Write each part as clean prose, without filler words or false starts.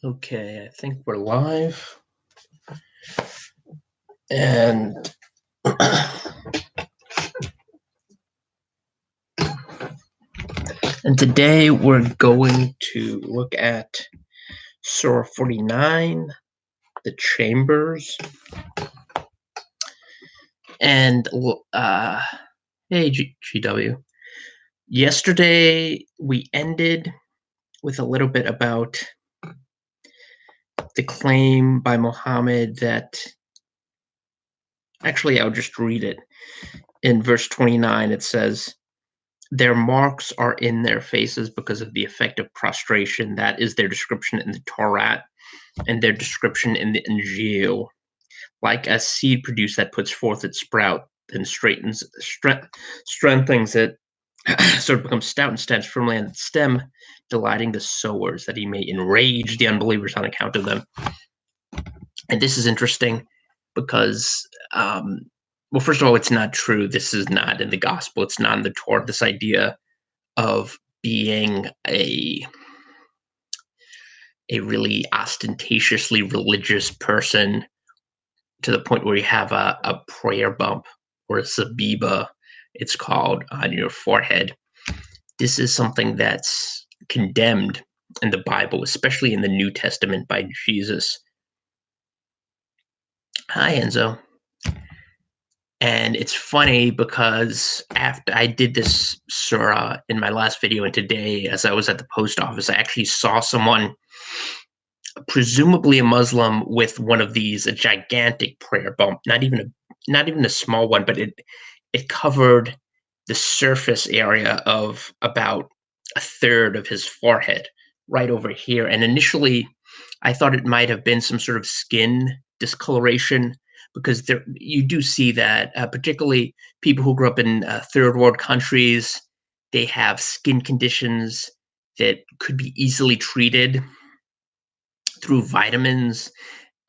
Okay, I think we're live. And and today we're going to look at Surah 49, the chambers. And hey GW. Yesterday we ended with a little bit about the claim by Muhammad that actually I'll just read it. In verse 29 it says, their marks are in their faces because of the effect of prostration. That is their description in the Torah and their description in the Injil. Like a seed produce that puts forth its sprout, then strengthens it, so it becomes stout and stands firmly on its stem, delighting the sowers, that he may enrage the unbelievers on account of them. And this is interesting because, well, first of all, it's not true. This is not in the gospel. It's not in the Torah. This idea of being a really ostentatiously religious person to the point where you have a prayer bump or a sabiba, it's called, on your forehead. This is something that's condemned in the Bible, especially in the New Testament by Jesus. Hi, Enzo. And it's funny because after I did this surah in my last video and today, as I was at the post office, I actually saw someone, presumably a Muslim, with one of these, a gigantic prayer bump, not even a small one, but it covered the surface area of about a third of his forehead, right over here. And initially, I thought it might have been some sort of skin discoloration, because you do see that, particularly people who grew up in third world countries, they have skin conditions that could be easily treated through vitamins.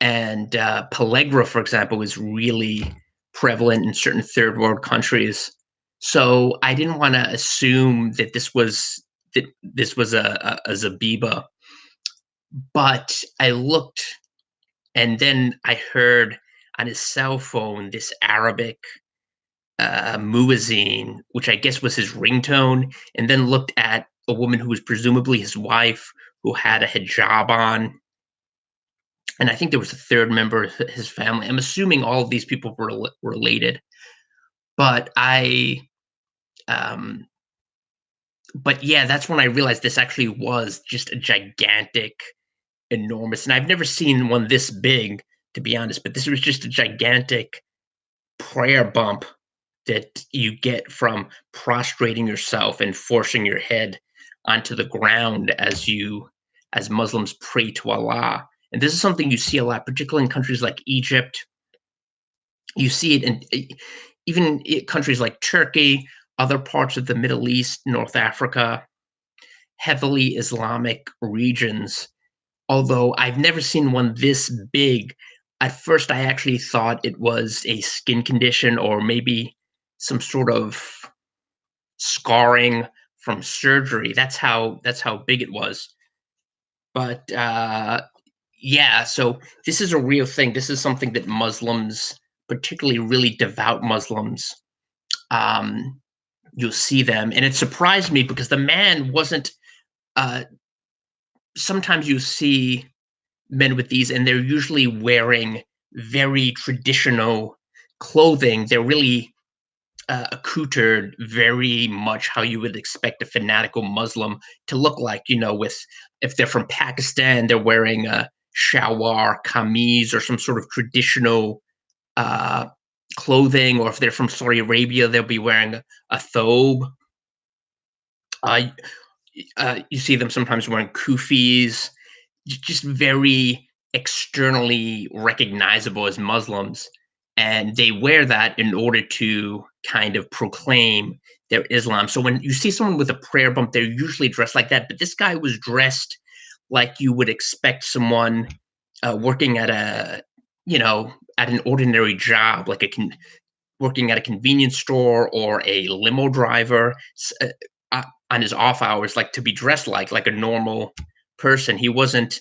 And pellagra, for example, is really prevalent in certain third world countries. So I didn't want to assume that this was a zabiba, but I looked, and then I heard on his cell phone this Arabic muezzin, which I guess was his ringtone, and then looked at a woman who was presumably his wife, who had a hijab on. And I think there was a third member of his family. I'm assuming all of these people were related, but um, but yeah, that's when I realized this actually was just a gigantic, enormous, and I've never seen one this big, to be honest. But this was just a gigantic prayer bump that you get from prostrating yourself and forcing your head onto the ground as Muslims pray to Allah. And this is something you see a lot, particularly in countries like Egypt. You see it in even countries like Turkey, other parts of the Middle East, North Africa, heavily Islamic regions. Although I've never seen one this big. At first, I actually thought it was a skin condition or maybe some sort of scarring from surgery. That's how big it was. But yeah, so this is a real thing. This is something that Muslims, particularly really devout Muslims, um, you'll see them, and it surprised me because the man wasn't. Sometimes you see men with these, and they're usually wearing very traditional clothing. They're really accoutered very much how you would expect a fanatical Muslim to look like. With, if they're from Pakistan, they're wearing a shalwar kameez or some sort of traditional uh, clothing, or if they're from Saudi Arabia, they'll be wearing a thobe. Uh, you see them sometimes wearing kufis, just very externally recognizable as Muslims. And they wear that in order to kind of proclaim their Islam. So when you see someone with a prayer bump, they're usually dressed like that. But this guy was dressed like you would expect someone working at at an ordinary job, like working at a convenience store or a limo driver, on his off hours, like to be dressed like a normal person. He wasn't.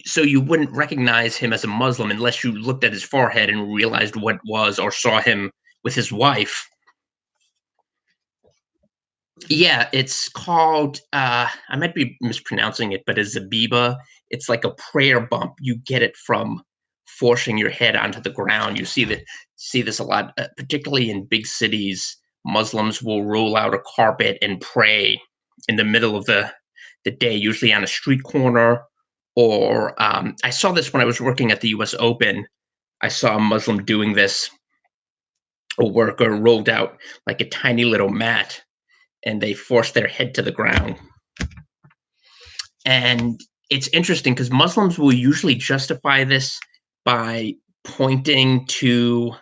so you wouldn't recognize him as a Muslim unless you looked at his forehead and realized what was, or saw him with his wife. Yeah, it's called, I might be mispronouncing it, but it's Zabiba. It's like a prayer bump. You get it from forcing your head onto the ground. You see this a lot, particularly in big cities. Muslims will roll out a carpet and pray in the middle of the day, usually on a street corner. Or I saw this when I was working at the U.S. Open. I saw a Muslim doing this. A worker rolled out like a tiny little mat, and they force their head to the ground. And it's interesting because Muslims will usually justify this by pointing to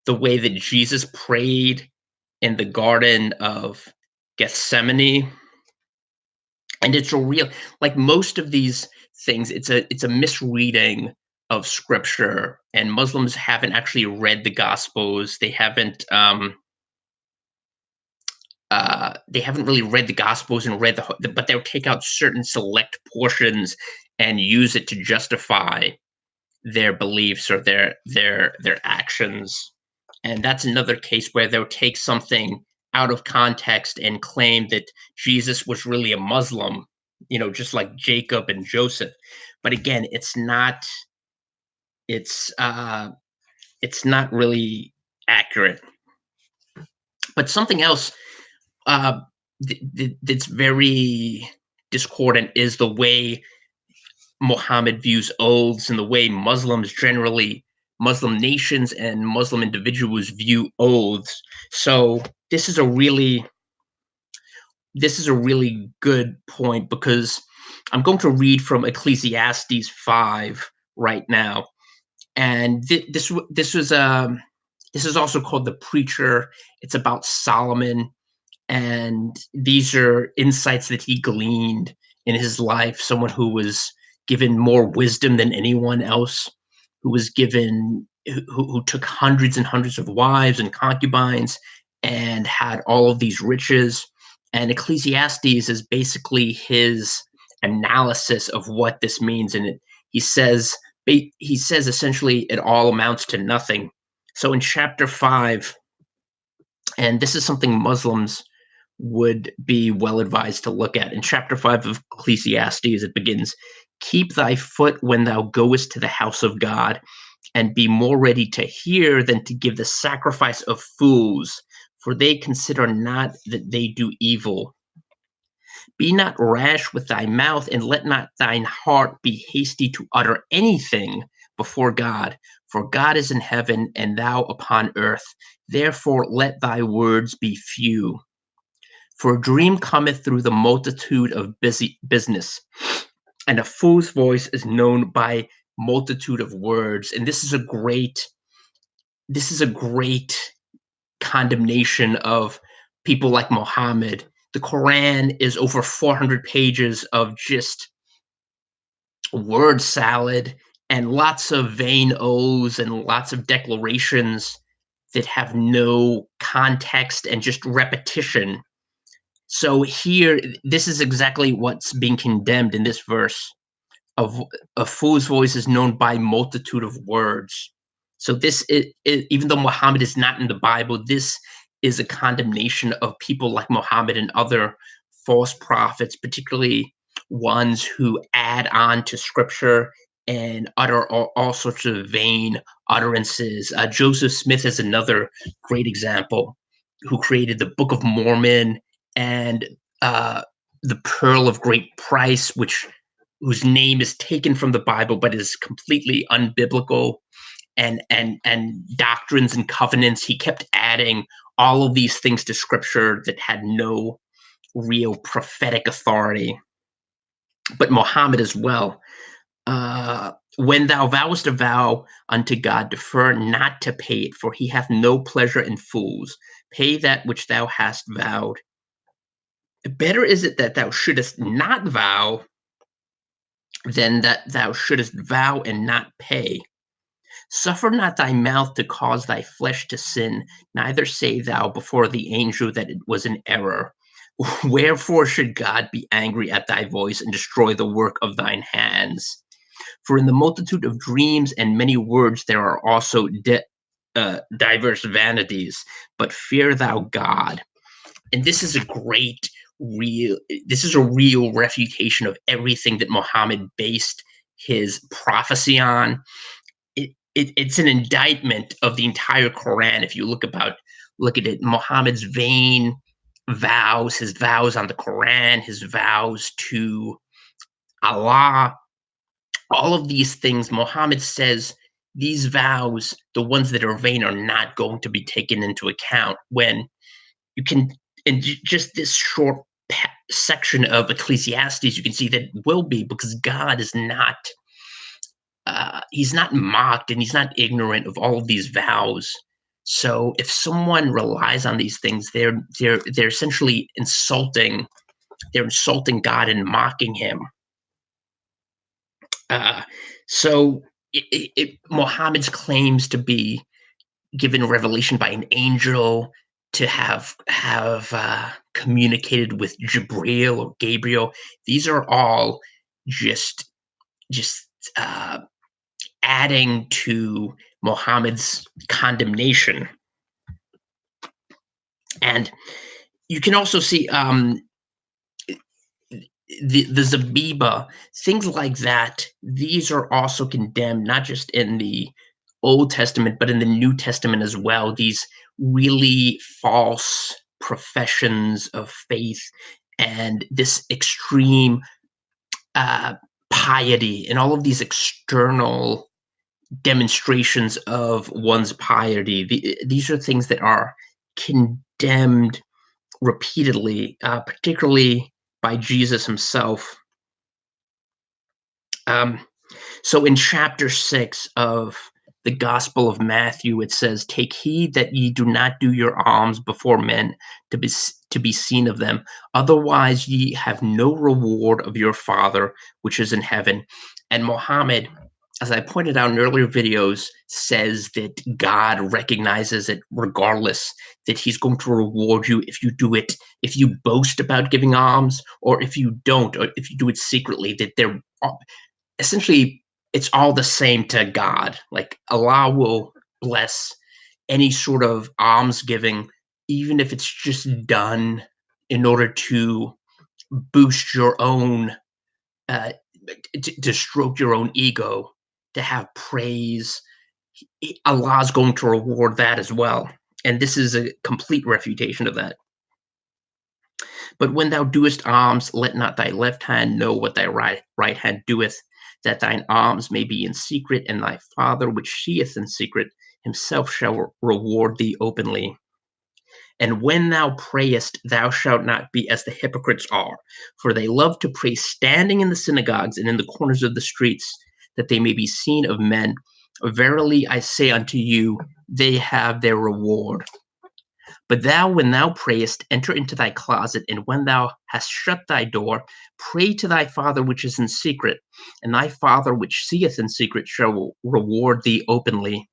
the way that Jesus prayed in the Garden of Gethsemane. And it's a real, like most of these things, it's a misreading of scripture, and Muslims haven't actually read the Gospels. They haven't really read the Gospels and read but they'll take out certain select portions and use it to justify their beliefs or their actions. And that's another case where they'll take something out of context and claim that Jesus was really a Muslim, just like Jacob and Joseph. But again, it's uh, it's not really accurate. But something else uh, that's very discordant is the way Muhammad views oaths and the way Muslim nations and Muslim individuals view oaths. So this is a really good point because I'm going to read from Ecclesiastes 5 right now, and this is also called the Preacher. It's about Solomon, and these are insights that he gleaned in his life. Someone who was given more wisdom than anyone else, who took hundreds and hundreds of wives and concubines and had all of these riches. And Ecclesiastes is basically his analysis of what this means. And he says he says essentially it all amounts to nothing. So in chapter 5, and this is something Muslims would be well advised to look at. In chapter 5 of Ecclesiastes, it begins, "Keep thy foot when thou goest to the house of God, and be more ready to hear than to give the sacrifice of fools, for they consider not that they do evil. Be not rash with thy mouth, and let not thine heart be hasty to utter anything before God. For God is in heaven, and thou upon earth. Therefore let thy words be few. For a dream cometh through the multitude of busy business, and a fool's voice is known by multitude of words." And this is a great condemnation of people like Muhammad. The Quran is over 400 pages of just word salad and lots of vain oaths and lots of declarations that have no context and just repetition. So here, this is exactly what's being condemned in this verse. Of a fool's voice is known by multitude of words. So even though Muhammad is not in the Bible, this is a condemnation of people like Muhammad and other false prophets, particularly ones who add on to scripture and utter all sorts of vain utterances. Joseph Smith is another great example, who created the Book of Mormon and uh, the Pearl of Great Price, whose name is taken from the Bible but is completely unbiblical, and doctrines and covenants. He kept adding all of these things to scripture that had no real prophetic authority. But Muhammad as well. When thou vowest a vow unto God, defer not to pay it, for he hath no pleasure in fools. Pay that which thou hast vowed. Better is it that thou shouldest not vow than that thou shouldest vow and not pay. Suffer not thy mouth to cause thy flesh to sin, neither say thou before the angel that it was an error. Wherefore should God be angry at thy voice and destroy the work of thine hands? For in the multitude of dreams and many words there are also diverse vanities, but fear thou God. And this is a great real this is a real refutation of everything that Muhammad based his prophecy on. It's an indictment of the entire Quran. If you look at it, Muhammad's vain vows, his vows on the Quran, his vows to Allah, all of these things, Muhammad says these vows, the ones that are vain, are not going to be taken into account. When you can, in just this short section of Ecclesiastes, you can see that it will be, because God is not he's not mocked, and he's not ignorant of all of these vows. So if someone relies on these things, they're essentially insulting God and mocking him. Uh, so Muhammad's claims to be given revelation by an angel, to have communicated with Jibril or Gabriel, these are all just uh, adding to Muhammad's condemnation. And you can also see the Zabiba, things like that. These are also condemned, not just in the Old Testament, but in the New Testament as well. These really false professions of faith and this extreme uh, piety and all of these external demonstrations of one's piety. These are things that are condemned repeatedly, particularly by Jesus himself. Um, so in chapter 6 of the Gospel of Matthew, it says, "Take heed that ye do not do your alms before men to be seen of them. Otherwise ye have no reward of your Father which is in heaven." And Muhammad, as I pointed out in earlier videos, says that God recognizes it regardless, that he's going to reward you if you do it, if you boast about giving alms, or if you don't, or if you do it secretly, that they're essentially, it's all the same to God. Like, Allah will bless any sort of almsgiving, even if it's just done in order to boost your own, uh, to stroke your own ego, to have praise. Allah's going to reward that as well. And this is a complete refutation of that. But when thou doest alms, let not thy left hand know what thy right hand doeth, that thine alms may be in secret, and thy Father which seeth in secret himself shall reward thee openly. And when thou prayest, thou shalt not be as the hypocrites are, for they love to pray standing in the synagogues and in the corners of the streets, that they may be seen of men. Verily I say unto you, they have their reward. But thou, when thou prayest, enter into thy closet, and when thou hast shut thy door, pray to thy Father which is in secret, and thy Father which seeth in secret shall reward thee openly.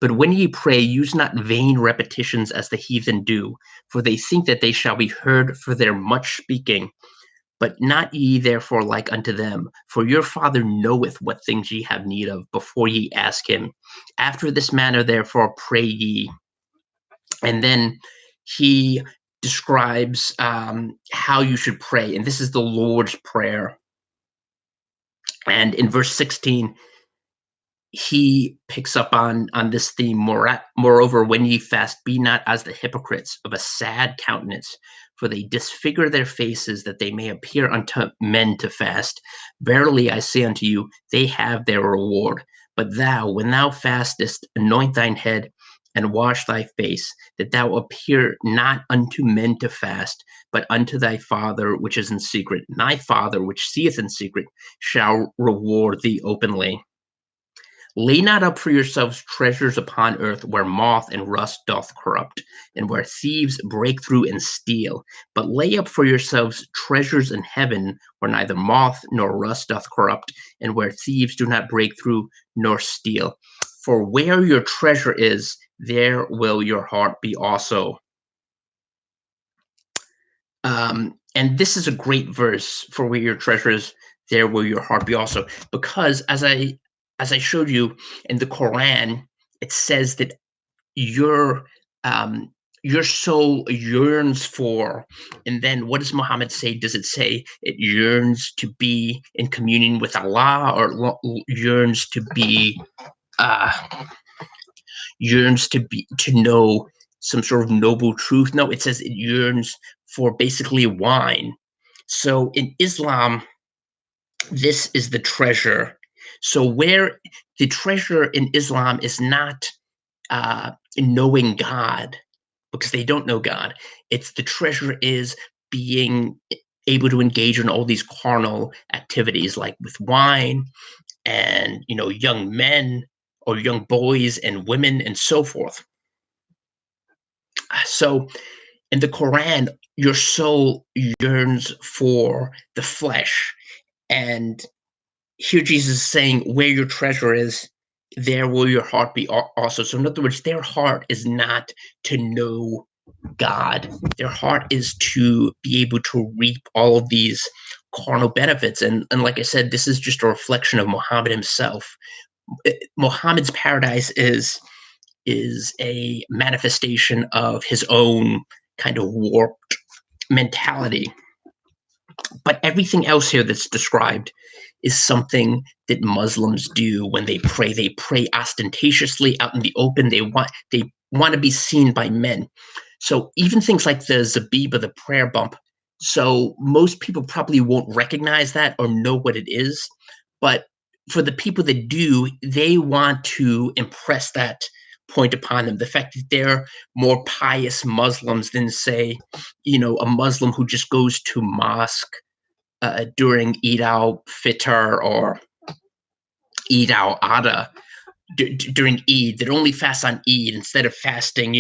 But when ye pray, use not vain repetitions as the heathen do, for they think that they shall be heard for their much speaking. But not ye therefore like unto them, for your Father knoweth what things ye have need of before ye ask him. After this manner therefore pray ye. And then he describes how you should pray, and this is the Lord's Prayer. And in verse 16, he picks up on this theme. Moreover, when ye fast, be not as the hypocrites, of a sad countenance, for they disfigure their faces, that they may appear unto men to fast. Verily I say unto you, they have their reward. But thou, when thou fastest, anoint thine head, and wash thy face, that thou appear not unto men to fast, but unto thy Father which is in secret. And thy Father which seeth in secret shall reward thee openly. Lay not up for yourselves treasures upon earth, where moth and rust doth corrupt, and where thieves break through and steal. But lay up for yourselves treasures in heaven, where neither moth nor rust doth corrupt, and where thieves do not break through nor steal. For where your treasure is, there will your heart be also. And this is a great verse for where your treasure is, there will your heart be also. Because as I showed you in the Quran, it says that your um, your soul yearns for, and then what does Muhammad say? Does it say it yearns to be in communion with Allah, or yearns to be uh, to know some sort of noble truth? No, it says it yearns for basically wine. So in Islam, this is the treasure. So where the treasure in Islam is not knowing God, because they don't know God. It's the treasure is being able to engage in all these carnal activities, like with wine and young men or young boys and women and so forth. So in the Quran, your soul yearns for the flesh, and here Jesus is saying, where your treasure is, there will your heart be also. So in other words, their heart is not to know God. Their heart is to be able to reap all of these carnal benefits. And like I said, this is just a reflection of Muhammad himself. Muhammad's paradise is a manifestation of his own kind of warped mentality. But everything else here that's described is something that Muslims do when they pray. They pray ostentatiously out in the open. They want to be seen by men. So even things like the Zabiba, the prayer bump. So most people probably won't recognize that or know what it is. But for the people that do, they want to impress that point upon them. The fact that they're more pious Muslims than, say, a Muslim who just goes to mosque during Eid al-Fitr or Eid al-Adha during Eid, that only fasts on Eid instead of fasting,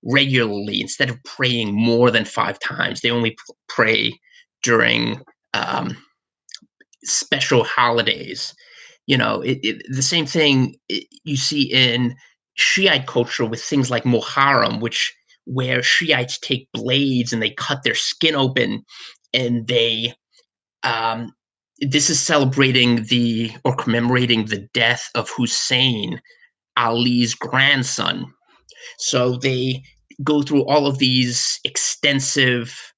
regularly, instead of praying more than 5 times. They only pray during special holidays. The same thing you see in Shiite culture with things like Muharram, where Shiites take blades and they cut their skin open, and um, this is celebrating or commemorating the death of Hussein, Ali's grandson. So they go through all of these extensive.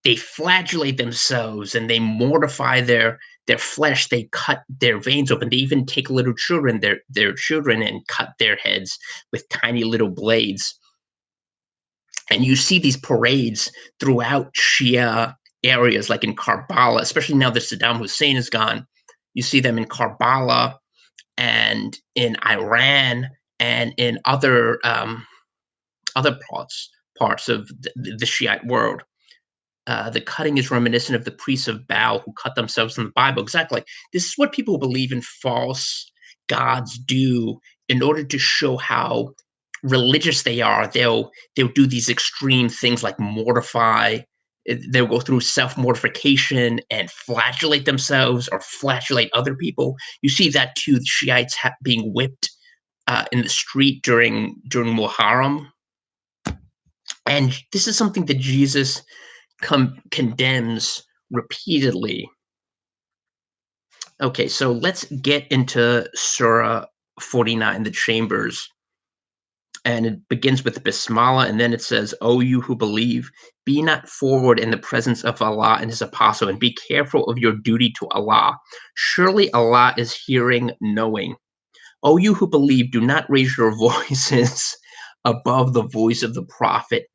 They flagellate themselves and they mortify their flesh. They cut their veins open. They even take little children, their children, and cut their heads with tiny little blades. And you see these parades throughout Shia areas, like in Karbala, especially now that Saddam Hussein is gone. You see them in Karbala and in Iran and in other parts of the Shiite world. The cutting is reminiscent of the priests of Baal who cut themselves in the Bible. Exactly. This is what people who believe in false gods do in order to show how religious they are. They'll do these extreme things like mortify. They'll go through self-mortification and flagellate themselves or flagellate other people. You see that too. The Shiites being whipped in the street during Muharram, and this is something that Jesus condemns repeatedly. Okay, so let's get into Surah 49, the chambers. And it begins with Bismillah, and then it says, O you who believe, be not forward in the presence of Allah and His apostle, and be careful of your duty to Allah. Surely Allah is hearing, knowing. O you who believe, do not raise your voices above the voice of the Prophet,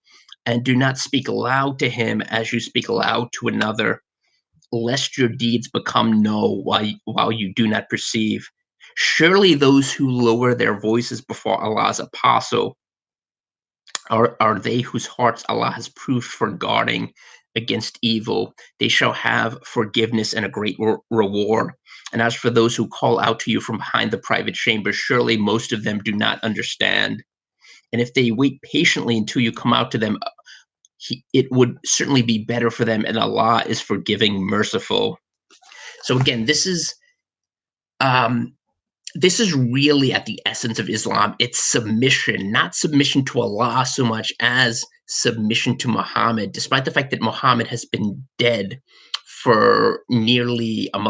and do not speak aloud to him as you speak aloud to another, lest your deeds become known while you do not perceive. Surely those who lower their voices before Allah's apostle are they whose hearts Allah has proved for guarding against evil. They shall have forgiveness and a great reward. And as for those who call out to you from behind the private chamber, surely most of them do not understand. And if they wait patiently until you come out to them, it would certainly be better for them, and Allah is forgiving, merciful. So again, this is this is really at the essence of Islam. It's submission, not submission to Allah so much as submission to Muhammad, despite the fact that Muhammad has been dead for nearly um,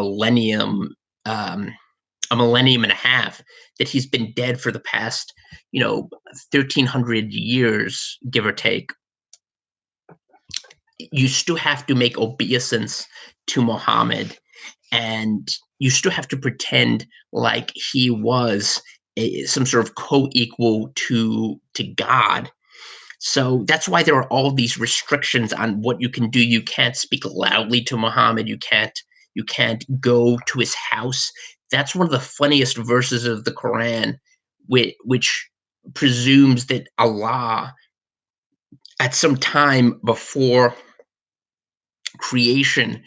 a millennium and a half, that he's been dead for the past, 1300 years, give or take. You still have to make obeisance to Muhammad, and you still have to pretend like he was some sort of co-equal to God. So that's why there are all these restrictions on what you can do. You can't speak loudly to Muhammad. You can't go to his house. That's one of the funniest verses of the Quran, which presumes that Allah, at some time before creation,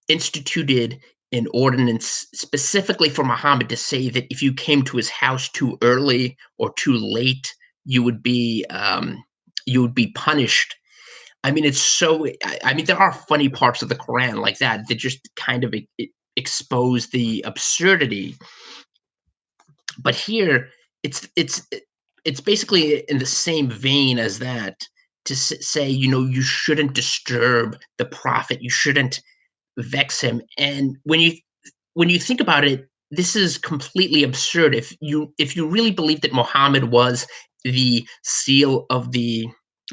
instituted an ordinance specifically for Muhammad to say that if you came to his house too early or too late, you would be punished. I mean, it's so. I mean, there are funny parts of the Quran like that that just kind of expose the absurdity. But here, it's basically in the same vein as that, to say, you shouldn't disturb the prophet, you shouldn't vex him. And when you think about it, this is completely absurd. If you really believe that Muhammad was the seal of the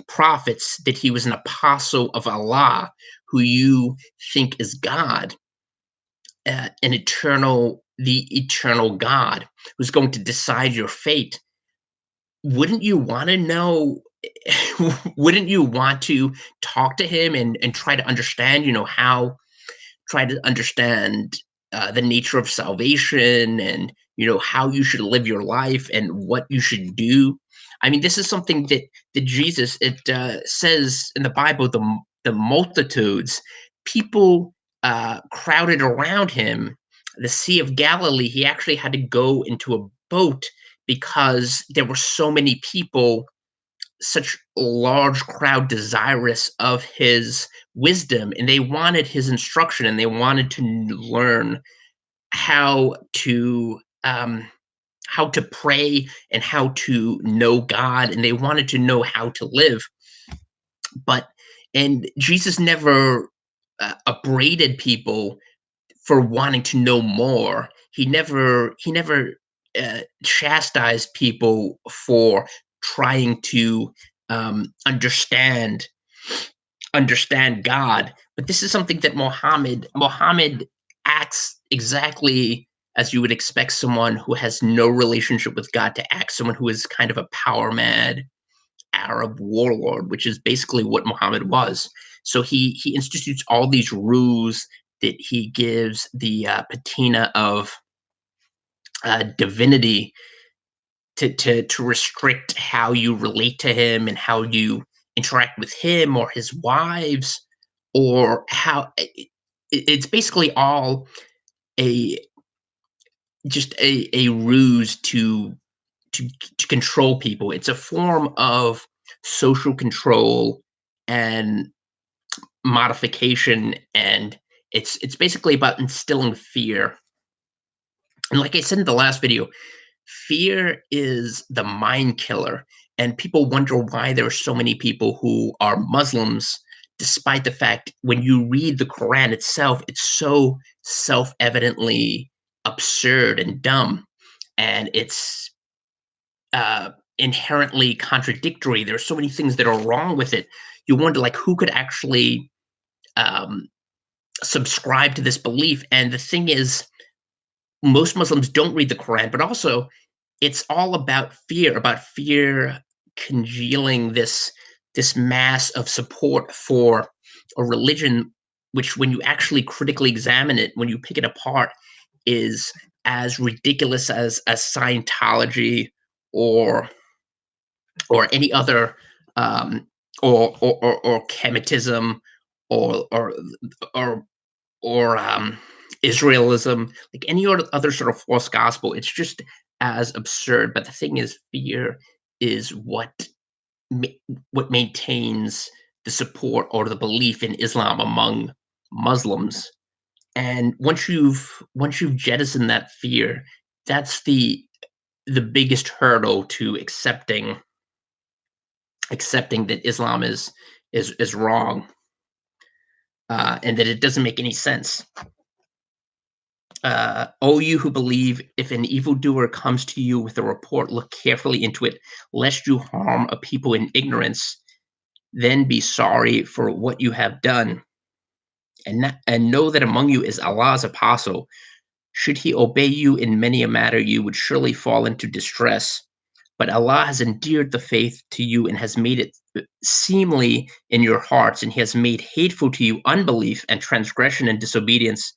prophets, that he was an apostle of Allah, who you think is God, the eternal God, who's going to decide your fate, wouldn't you want to know? Wouldn't you want to talk to him and try to understand, try to understand the nature of salvation, and how you should live your life and what you should do? I mean, this is something that Jesus, it says in the Bible, the multitudes, people crowded around him, the Sea of Galilee. He actually had to go into a boat because there were so many people, such a large crowd desirous of his wisdom, and they wanted his instruction, and they wanted to learn how to um, how to pray and how to know God, and they wanted to know how to live. But and Jesus never upbraided people for wanting to know more. He never chastised people for trying to understand God. But this is something that Muhammad acts exactly as you would expect someone who has no relationship with God to act, someone who is kind of a power mad Arab warlord, which is basically what Muhammad was. So he institutes all these rules, that he gives the patina of divinity, to restrict how you relate to him and how you interact with him or his wives, or how it's basically all a just a ruse to control people. It's a form of social control and modification, and it's basically about instilling fear. And like I said in the last video, fear is the mind killer. And people wonder why there are so many people who are Muslims, despite the fact, when you read the Quran itself, it's so self-evidently absurd and dumb, and it's inherently contradictory. There are so many things that are wrong with it. You wonder, like, who could actually um, subscribe to this belief? And the thing is, most Muslims don't read the Quran, but also it's all about fear congealing this mass of support for a religion, which, when you actually critically examine it, when you pick it apart, is as ridiculous as Scientology, or any other, um, or Kemetism, or or Israelism, like any other sort of false gospel. It's just as absurd. But the thing is, fear is what maintains the support or the belief in Islam among Muslims. And once you've jettisoned that fear, that's the biggest hurdle to accepting that Islam is wrong, and that it doesn't make any sense. O you who believe, if an evildoer comes to you with a report, look carefully into it, lest you harm a people in ignorance, then be sorry for what you have done. And know that among you is Allah's apostle. Should he obey you in many a matter, you would surely fall into distress. But Allah has endeared the faith to you and has made it seemly in your hearts, and he has made hateful to you unbelief and transgression and disobedience.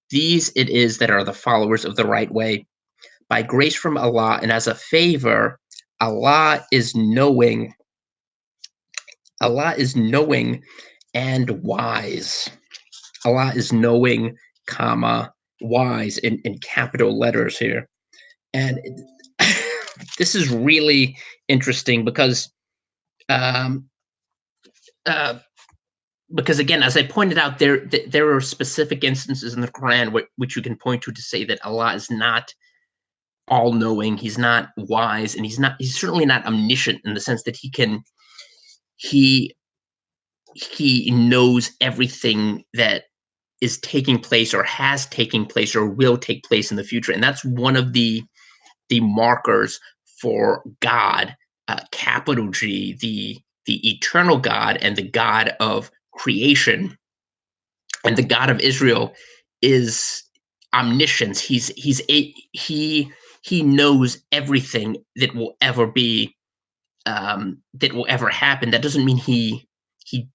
These it is that are the followers of the right way. By grace from Allah and as a favor, Allah is knowing. Allah is knowing and wise. Allah is knowing, comma, wise in capital letters here. And this is really interesting um, uh, because again, as I pointed out, there are specific instances in the Quran which you can point to say that Allah is not all knowing, he's not wise, and he's certainly not omniscient in the sense that he he knows everything that is taking place or has taken place or will take place in the future. And that's one of the markers for God, capital G, the eternal God and the God of creation, and the God of Israel is omniscience. He knows everything that will ever be, that will ever happen. That doesn't mean he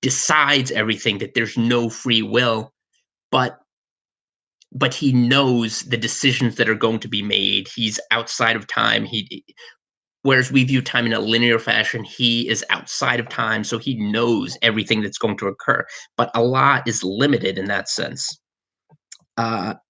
decides everything, that there's no free will, but he knows the decisions that are going to be made. He's outside of time. Whereas we view time in a linear fashion, he is outside of time, so he knows everything that's going to occur. But Allah is limited in that sense.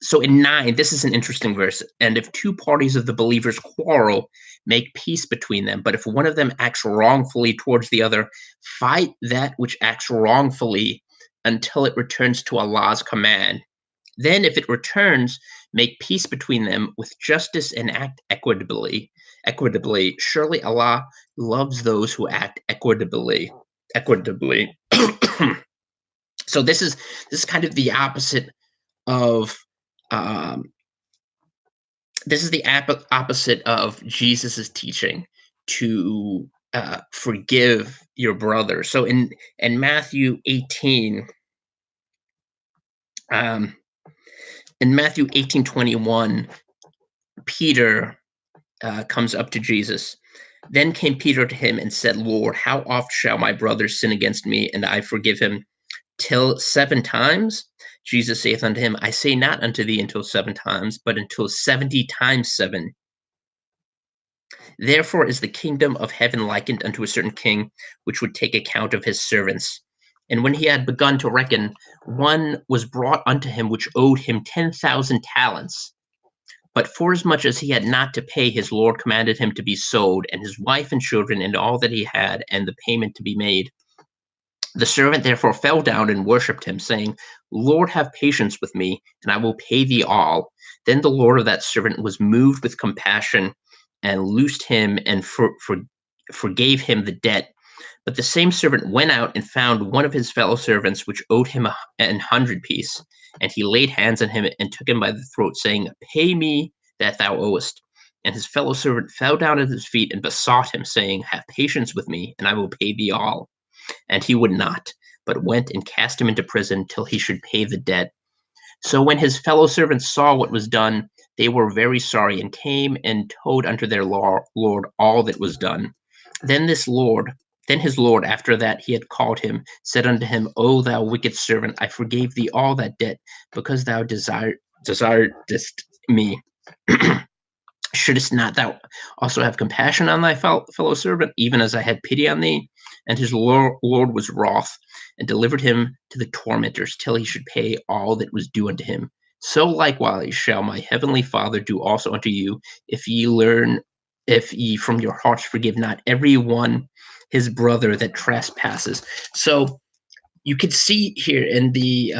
So in 9, this is an interesting verse. And if two parties of the believers quarrel, make peace between them. But if one of them acts wrongfully towards the other, fight that which acts wrongfully until it returns to Allah's command. Then, if it returns, make peace between them with justice and act equitably. Equitably, surely Allah loves those who act equitably. Equitably. So this is kind of the opposite of um, opposite of Jesus's teaching to forgive your brother. So in Matthew 18, in Matthew 18:21, Peter comes up to Jesus. Then came Peter to him and said, Lord, how oft shall my brother sin against me, and I forgive him? Till 7 times? Jesus saith unto him, I say not unto thee until 7 times, but until 70 times 7. Therefore is the kingdom of heaven likened unto a certain king, which would take account of his servants. And when he had begun to reckon, one was brought unto him which owed him 10,000 talents. But forasmuch as he had not to pay, his lord commanded him to be sold, and his wife and children, and all that he had, and the payment to be made. The servant therefore fell down and worshipped him, saying, Lord, have patience with me, and I will pay thee all. Then the lord of that servant was moved with compassion, and loosed him, and forgave him the debt. But the same servant went out and found one of his fellow servants, which owed him an 100 piece. And he laid hands on him and took him by the throat, saying, Pay me that thou owest. And his fellow servant fell down at his feet and besought him, saying, Have patience with me, and I will pay thee all. And he would not, but went and cast him into prison till he should pay the debt. So when his fellow servants saw what was done, they were very sorry, and came and told unto their lord all that was done. Then his lord, after that he had called him, said unto him, O thou wicked servant, I forgave thee all that debt, because thou desiredst me. Shouldest not thou also have compassion on thy fellow servant, even as I had pity on thee? And his lord was wroth, and delivered him to the tormentors, till he should pay all that was due unto him. So likewise shall my heavenly Father do also unto you, if ye from your hearts forgive not every one his brother that trespasses. So you could see here in the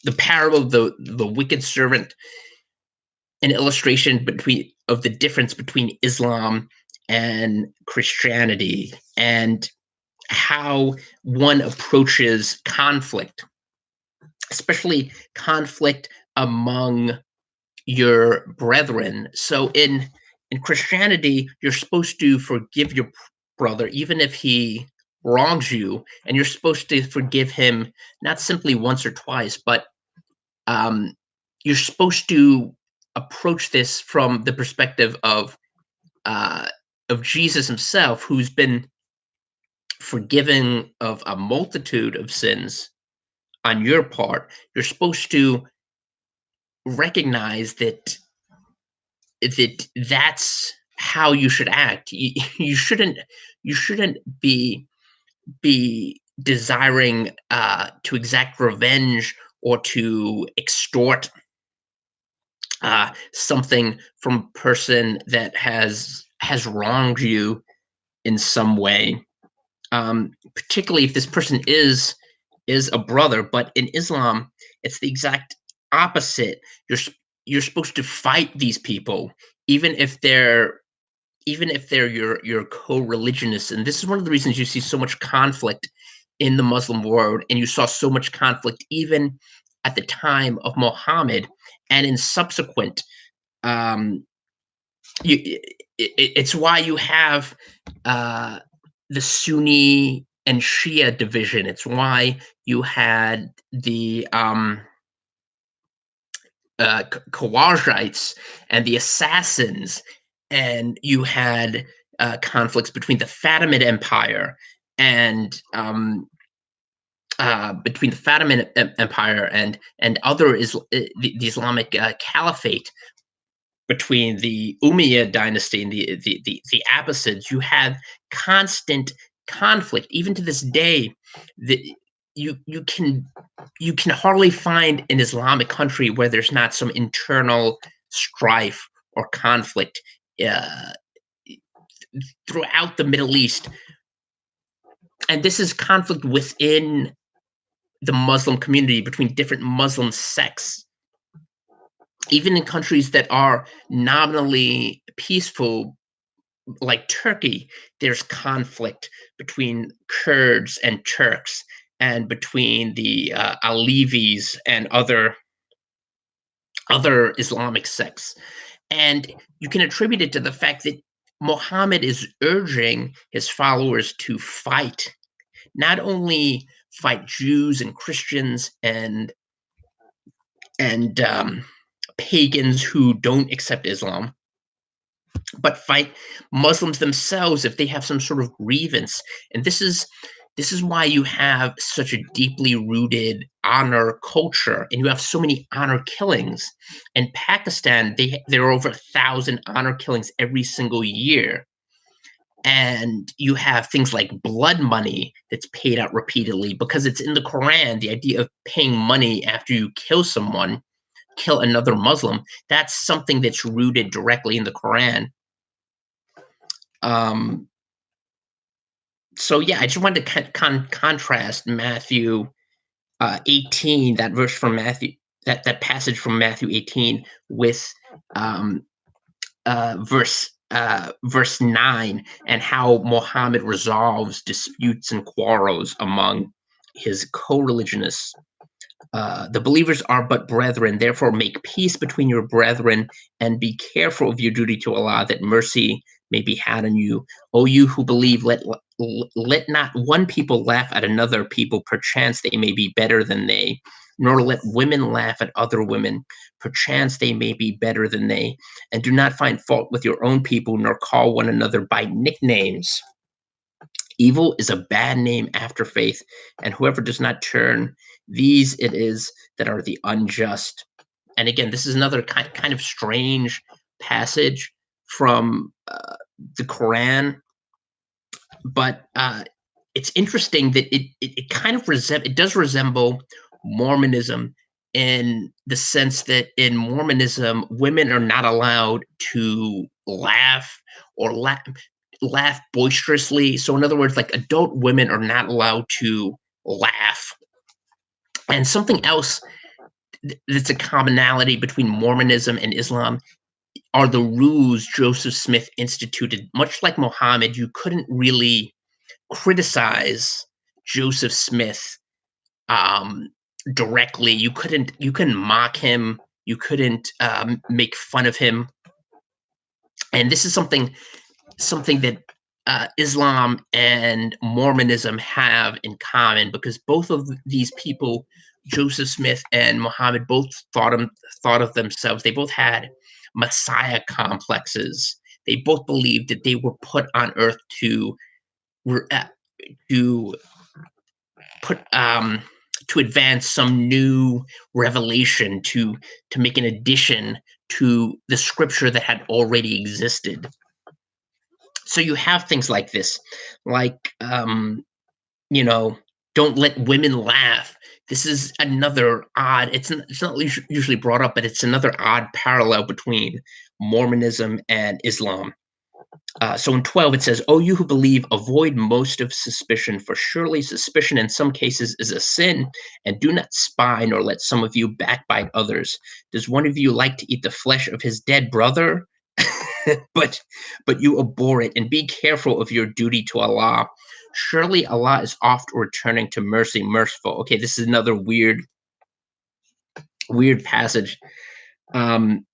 the parable of the wicked servant, an illustration of the difference between Islam and Christianity, and how one approaches conflict, especially conflict among your brethren. So in Christianity, you're supposed to forgive your brother even if he wrongs you, and you're supposed to forgive him not simply once or twice, but um, you're supposed to approach this from the perspective of Jesus himself, who's been forgiven of a multitude of sins on your part. You're supposed to recognize that's how you should act. You shouldn't be desiring to exact revenge or to extort something from a person that has wronged you in some way. Particularly if this person is a brother. But in Islam, it's the exact opposite. You're supposed to fight these people, even if they're your co-religionists. And this is one of the reasons you see so much conflict in the Muslim world, and you saw so much conflict even at the time of Muhammad and in subsequent. Um, it's why you have the Sunni and Shia division. It's why you had the Khawarijites and the assassins, and you had conflicts between the Fatimid Empire and between the Fatimid Empire and other the Islamic Caliphate, between the Umayyad dynasty and the Abbasids. You have constant conflict. Even to this day, the, you can hardly find an Islamic country where there's not some internal strife or conflict uh, throughout the Middle East. And this is conflict within the Muslim community between different Muslim sects. Even in countries that are nominally peaceful, like Turkey, there's conflict between Kurds and Turks, and between the Alevis and other Islamic sects. And you can attribute it to the fact that Muhammad is urging his followers to fight, not only fight Jews and Christians and pagans who don't accept Islam, but fight Muslims themselves if they have some sort of grievance. And this is why you have such a deeply rooted honor culture, and you have so many honor killings. In Pakistan, there are over 1,000 honor killings every single year. And you have things like blood money that's paid out repeatedly because it's in the Quran. The idea of paying money after you kill another Muslim, that's something that's rooted directly in the Quran. Um, so yeah, I just wanted to contrast Matthew 18, that verse from Matthew, that passage from Matthew 18, with um, verse 9, and how Muhammad resolves disputes and quarrels among his co-religionists. The believers are but brethren, therefore make peace between your brethren, and be careful of your duty to Allah, that mercy may be had on you. O you who believe, let not one people laugh at another people, perchance they may be better than they, nor let women laugh at other women, perchance they may be better than they. And do not find fault with your own people, nor call one another by nicknames. Evil is a bad name after faith, and whoever does not turn, these it is that are the unjust. And again, this is another kind of strange passage from the Quran, but it's interesting that it kind of it does resemble Mormonism, in the sense that in Mormonism, women are not allowed to laugh or laugh boisterously. So in other words, like, adult women are not allowed to laugh. And something else that's a commonality between Mormonism and Islam are the rules Joseph Smith instituted. Much like Muhammad, you couldn't really criticize Joseph Smith um, directly. You couldn't mock him. You couldn't make fun of him. And this is something that Islam and Mormonism have in common, because both of these people, Joseph Smith and Muhammad, both thought of themselves. They both had Messiah complexes. They both believed that they were put on earth to put to advance some new revelation, to make an addition to the scripture that had already existed. So you have things like this, like you know, don't let women laugh. This is another odd. It's not usually brought up, but it's another odd parallel between Mormonism and Islam. So in 12, it says, "O you who believe, avoid most of suspicion, for surely suspicion in some cases is a sin, and do not spy, nor let some of you backbite others. Does one of you like to eat the flesh of his dead brother? but but you abhor it, and be careful of your duty to Allah. Surely Allah is oft returning to mercy, merciful." Okay, this is another weird passage. Um,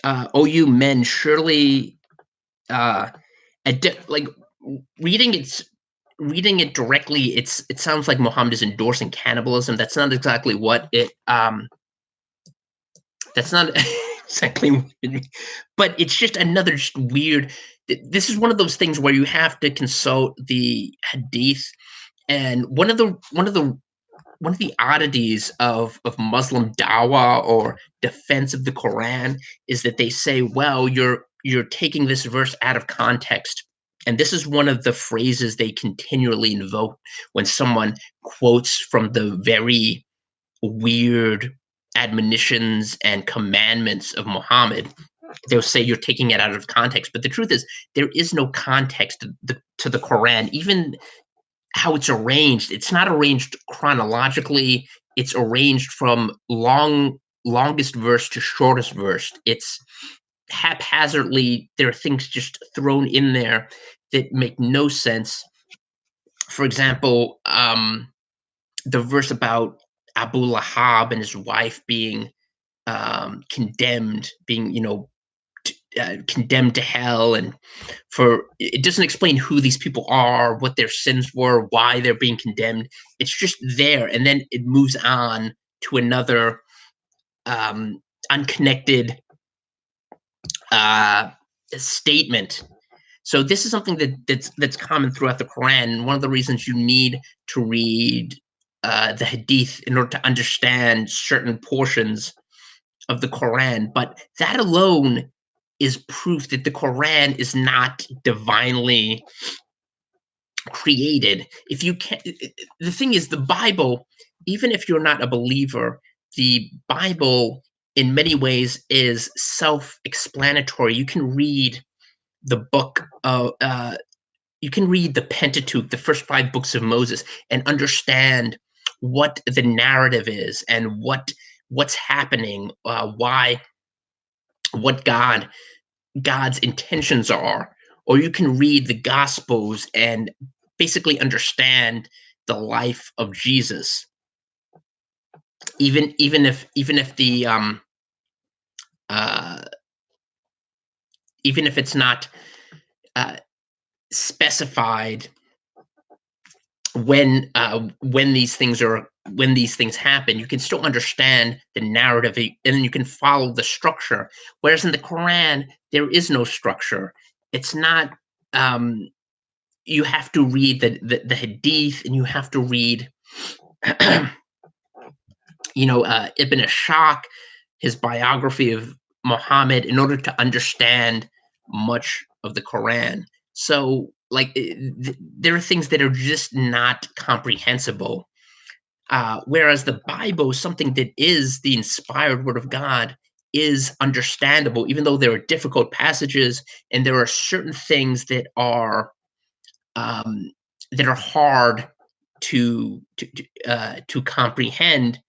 "O you men, surely uh, like reading it reading it directly, it sounds like Muhammad is endorsing cannibalism. That's not exactly what it that's not exactly what it, but it's just another just weird. This is one of those things where you have to consult the hadith, and one of the oddities of Muslim dawah or defense of the Quran is that they say, well, you're taking this verse out of context. And this is one of the phrases they continually invoke when someone quotes from the very weird admonitions and commandments of Muhammad. They'll say you're taking it out of context. But the truth is, there is no context to the Quran. Even how it's arranged, it's not arranged chronologically. It's arranged from longest verse to shortest verse. It's haphazardly. There are things just thrown in there that make no sense. For example, the verse about Abu Lahab and his wife being condemned, being condemned to hell, and for it doesn't explain who these people are, what their sins were, why they're being condemned. It's just there, and then it moves on to another um, unconnected uh, statement. So this is something that's common throughout the Quran. And one of the reasons you need to read the Hadith in order to understand certain portions of the Quran, but that alone is proof that the Quran is not divinely created. If you can, the thing is, the Bible, even if you're not a believer, the Bible in many ways is self-explanatory. You can read the book of you can read the Pentateuch, the first 5 books of Moses, and understand what the narrative is and what's happening, why, what God's intentions are. Or you can read the Gospels and basically understand the life of Jesus, even if the uh, even if it's not uh, specified when these things happen. You can still understand the narrative, and you can follow the structure. Whereas in the Quran, there is no structure. It's not. Um, you have to read the Hadith, and you have to read, Ibn Ashaq, his biography of Muhammad, in order to understand much of the Quran. So, like, there are things that are just not comprehensible. Whereas the Bible, something that is the inspired word of God, is understandable, even though there are difficult passages and there are certain things um, that are hard to comprehend.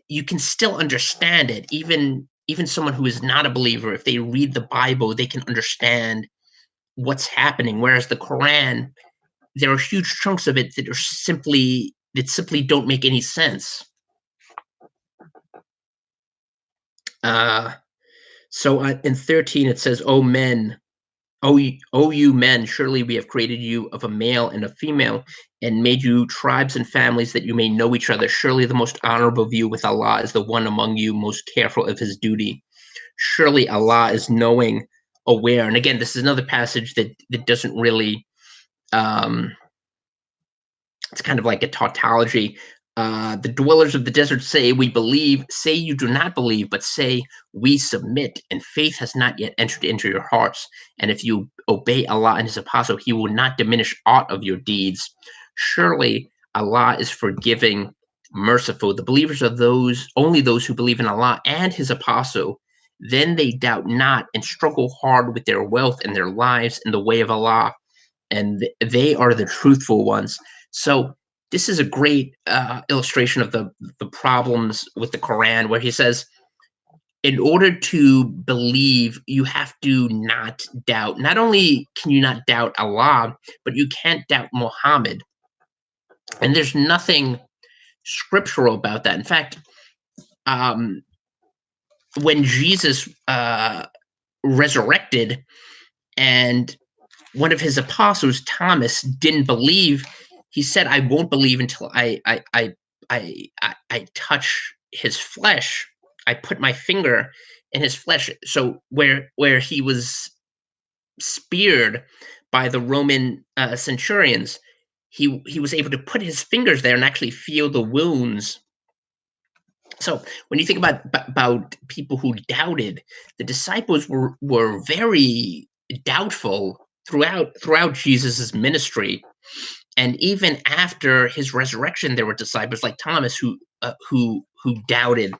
you can still understand it. Even someone who is not a believer, if they read the Bible, they can understand what's happening. Whereas the Quran, there are huge chunks of it that simply don't make any sense. Uh, so in 13 it says, "O men, O you men, surely we have created you of a male and a female, and made you tribes and families that you may know each other. Surely the most honorable of you with Allah is the one among you most careful of his duty. Surely Allah is knowing, aware." And again, this is another passage that doesn't really um, it's kind of like a tautology. The dwellers of the desert say, "We believe." Say, "You do not believe," but say, "We submit." And faith has not yet entered into your hearts. And if you obey Allah and His Apostle, He will not diminish aught of your deeds. Surely Allah is forgiving, merciful. The believers are only those who believe in Allah and His Apostle. Then they doubt not and struggle hard with their wealth and their lives in the way of Allah, and they are the truthful ones. So this is a great illustration of the problems with the Quran, where he says, in order to believe, you have to not doubt. Not only can you not doubt Allah, but you can't doubt Muhammad. And there's nothing scriptural about that. In fact, um, when Jesus resurrected, and one of his apostles, Thomas, didn't believe. He said, "I won't believe until I touch his flesh. I put my finger in his flesh." So where he was speared by the Roman centurions, he was able to put his fingers there and actually feel the wounds. So when you think about people who doubted, the disciples were very doubtful throughout Jesus's ministry, and even after his resurrection, there were disciples like Thomas who doubted.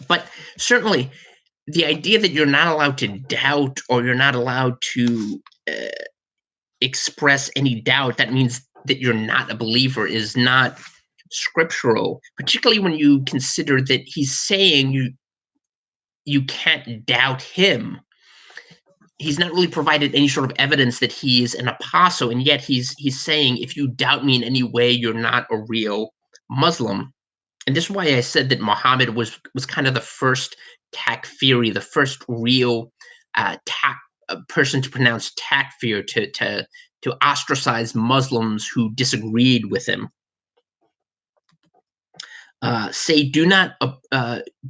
But certainly, the idea that you're not allowed to doubt, or you're not allowed to express any doubt, that means that you're not a believer, is not scriptural, particularly when you consider that he's saying you can't doubt him. He's not really provided any sort of evidence that he's an apostle, and yet he's saying, if you doubt me in any way, you're not a real Muslim. And this is why I said that Muhammad was kind of the first takfiri, the first real person to pronounce takfir, to ostracize Muslims who disagreed with him. Say, do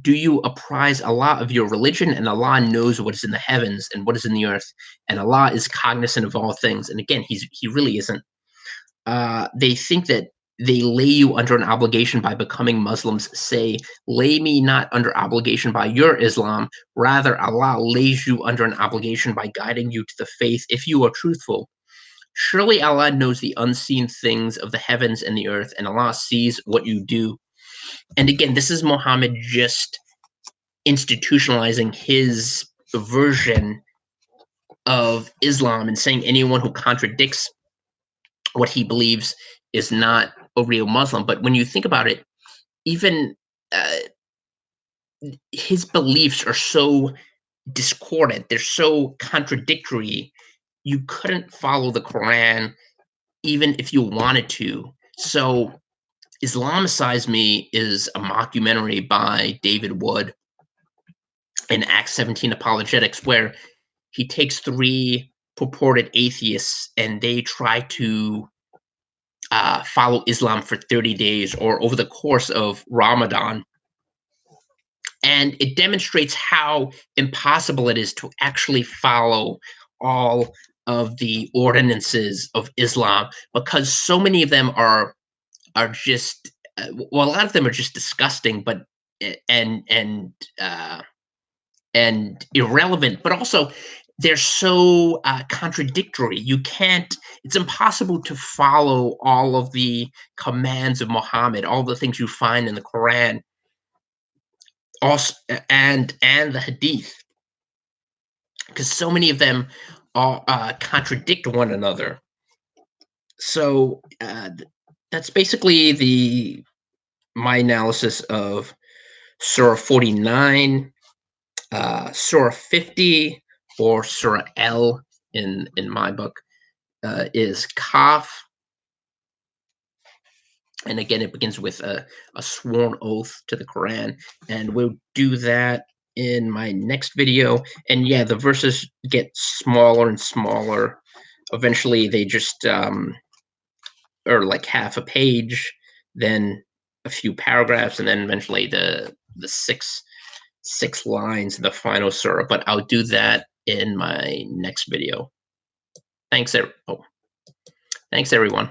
you apprise Allah of your religion? And Allah knows what is in the heavens and what is in the earth, and Allah is cognizant of all things. And again, he really isn't. They think that they lay you under an obligation by becoming Muslims. Say, lay me not under obligation by your Islam. Rather, Allah lays you under an obligation by guiding you to the faith if you are truthful. Surely Allah knows the unseen things of the heavens and the earth, and Allah sees what you do. And again, this is Muhammad just institutionalizing his version of Islam and saying anyone who contradicts what he believes is not a real Muslim. But when you think about it, even uh, his beliefs are so discordant, they're so contradictory, you couldn't follow the Quran even if you wanted to. So, Islamicize Me is a mockumentary by David Wood in Acts 17 Apologetics, where he takes three purported atheists and they try to follow Islam for 30 days or over the course of Ramadan. And it demonstrates how impossible it is to actually follow all of the ordinances of Islam, because so many of them are just well, a lot of them are just disgusting, but and and uh, and irrelevant, but also they're so contradictory. You can't. It's impossible to follow all of the commands of Muhammad, all the things you find in the Quran, also, and the Hadith, because so many of them are contradict one another. So that's basically my analysis of Surah 49, Surah 50, or Surah L in my book is Kaf. And again, it begins with a sworn oath to the Quran. And we'll do that in my next video. And yeah, the verses get smaller and smaller. Eventually, they just are like half a page, then a few paragraphs, and then eventually the six lines in the final surah. But I'll do that in my next video. Thanks, thanks everyone.